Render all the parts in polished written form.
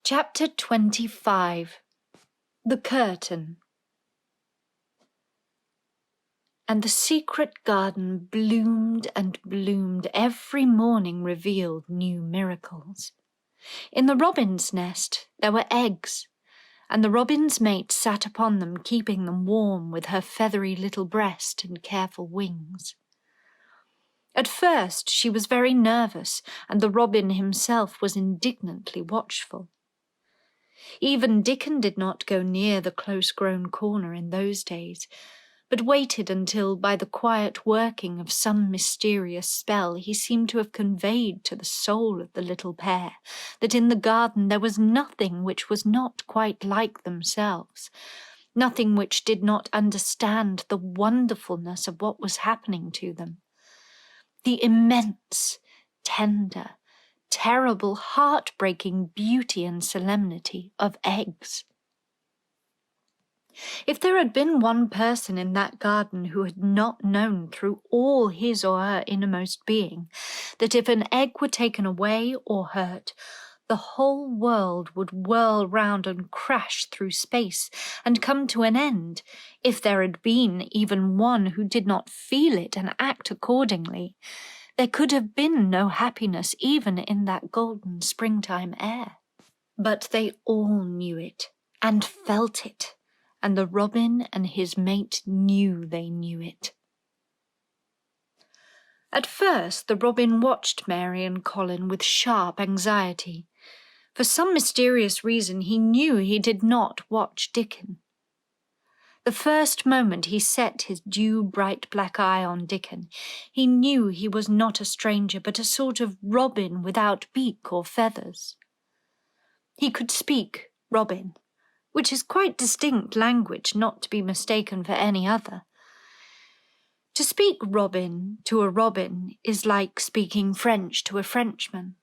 Chapter 25. The Curtain. And the secret garden bloomed and bloomed, every morning revealed new miracles. In the robin's nest there were eggs, and the robin's mate sat upon them, keeping them warm with her feathery little breast and careful wings. At first she was very nervous, and the robin himself was indignantly watchful. Even Dickon did not go near the close-grown corner in those days, but waited until, by the quiet working of some mysterious spell, he seemed to have conveyed to the soul of the little pair that in the garden there was nothing which was not quite like themselves, nothing which did not understand the wonderfulness of what was happening to them. The immense, tender, terrible, heart-breaking beauty and solemnity of eggs. If there had been one person in that garden who had not known through all his or her innermost being that if an egg were taken away or hurt, the whole world would whirl round and crash through space and come to an end, if there had been even one who did not feel it and act accordingly, there could have been no happiness even in that golden springtime air. But they all knew it and felt it, and the robin and his mate knew they knew it. At first the robin watched Mary and Colin with sharp anxiety. For some mysterious reason he knew he did not watch Dickon. The first moment he set his dew-bright black eye on Dickon, he knew he was not a stranger, but a sort of robin without beak or feathers. He could speak robin, which is quite distinct language, not to be mistaken for any other. To speak robin to a robin is like speaking French to a Frenchman.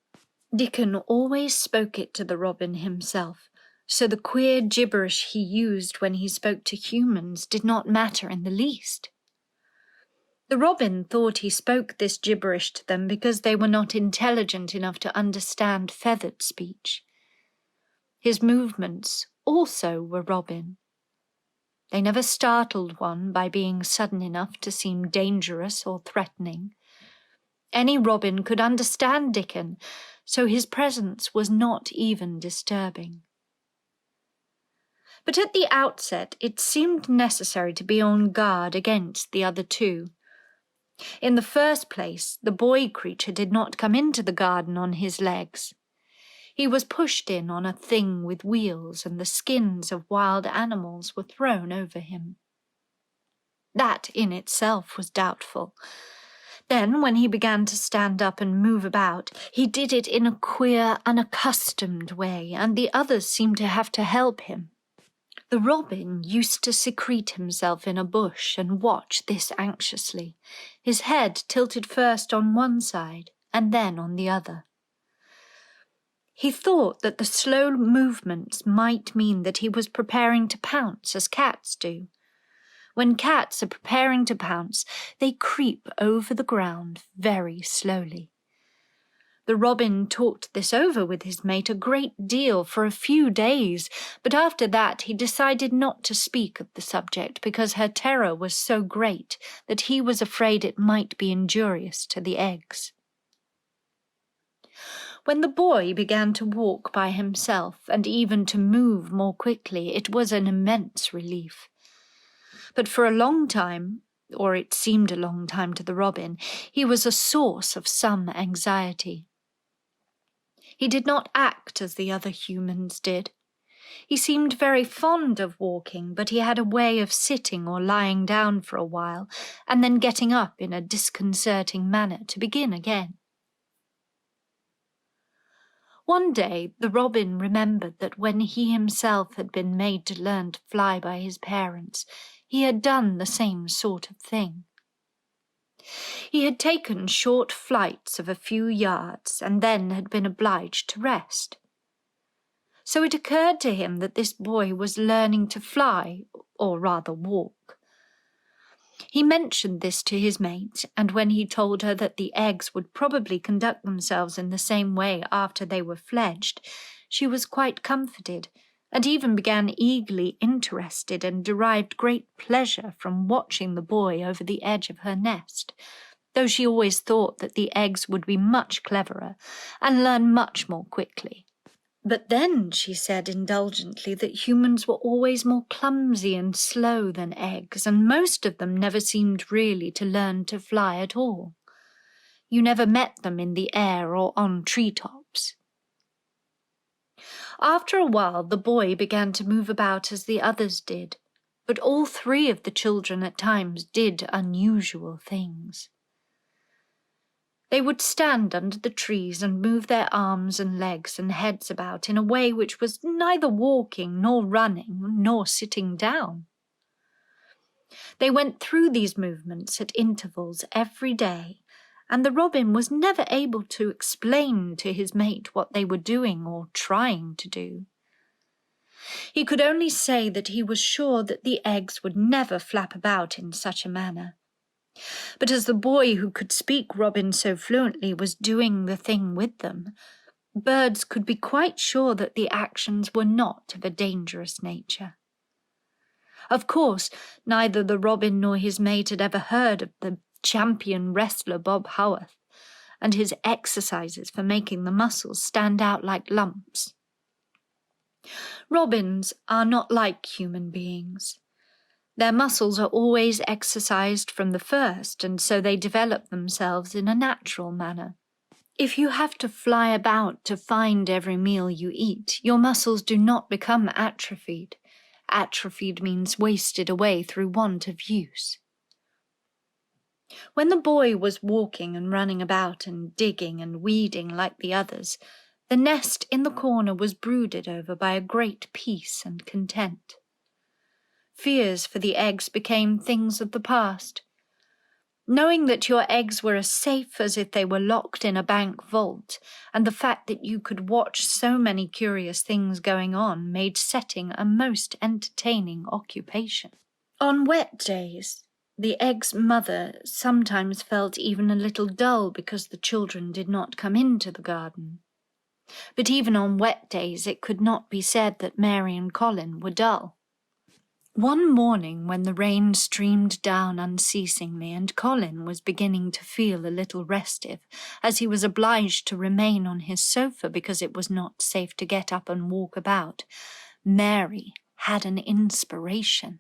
Dickon always spoke it to the robin himself, so the queer gibberish he used when he spoke to humans did not matter in the least. The robin thought he spoke this gibberish to them because they were not intelligent enough to understand feathered speech. His movements also were robin. They never startled one by being sudden enough to seem dangerous or threatening. Any robin could understand Dickon, so his presence was not even disturbing. But at the outset it seemed necessary to be on guard against the other two. In the first place, the boy creature did not come into the garden on his legs. He was pushed in on a thing with wheels, and the skins of wild animals were thrown over him. That in itself was doubtful. Then, when he began to stand up and move about, he did it in a queer, unaccustomed way, and the others seemed to have to help him. The robin used to secrete himself in a bush and watch this anxiously, his head tilted first on one side and then on the other. He thought that the slow movements might mean that he was preparing to pounce, as cats do. When cats are preparing to pounce, they creep over the ground very slowly. The robin talked this over with his mate a great deal for a few days, but after that he decided not to speak of the subject because her terror was so great that he was afraid it might be injurious to the eggs. When the boy began to walk by himself and even to move more quickly, it was an immense relief. But for a long time, or it seemed a long time to the robin, he was a source of some anxiety. He did not act as the other humans did. He seemed very fond of walking, but he had a way of sitting or lying down for a while, and then getting up in a disconcerting manner to begin again. One day the robin remembered that when he himself had been made to learn to fly by his parents, he had done the same sort of thing. He had taken short flights of a few yards and then had been obliged to rest. So it occurred to him that this boy was learning to fly, or rather walk. He mentioned this to his mate, and when he told her that the eggs would probably conduct themselves in the same way after they were fledged, She was quite comforted, and even began eagerly interested and derived great pleasure from watching the boy over the edge of her nest, though she always thought that the eggs would be much cleverer and learn much more quickly. But then she said indulgently that humans were always more clumsy and slow than eggs, and most of them never seemed really to learn to fly at all. You never met them in the air or on treetops. After a while, the boy began to move about as the others did, but all three of the children at times did unusual things. They would stand under the trees and move their arms and legs and heads about in a way which was neither walking nor running nor sitting down. They went through these movements at intervals every day, and the robin was never able to explain to his mate what they were doing or trying to do. He could only say that he was sure that the eggs would never flap about in such a manner. But as the boy who could speak robin so fluently was doing the thing with them, birds could be quite sure that the actions were not of a dangerous nature. Of course, neither the robin nor his mate had ever heard of the champion wrestler Bob Howarth, and his exercises for making the muscles stand out like lumps. Robins are not like human beings. Their muscles are always exercised from the first, and so they develop themselves in a natural manner. If you have to fly about to find every meal you eat, your muscles do not become atrophied. Atrophied means wasted away through want of use. When the boy was walking and running about and digging and weeding like the others, the nest in the corner was brooded over by a great peace and content. Fears for the eggs became things of the past. Knowing that your eggs were as safe as if they were locked in a bank vault, and the fact that you could watch so many curious things going on made setting a most entertaining occupation. On wet days, the egg's mother sometimes felt even a little dull because the children did not come into the garden. But even on wet days it could not be said that Mary and Colin were dull. One morning when the rain streamed down unceasingly and Colin was beginning to feel a little restive, as he was obliged to remain on his sofa because it was not safe to get up and walk about, Mary had an inspiration.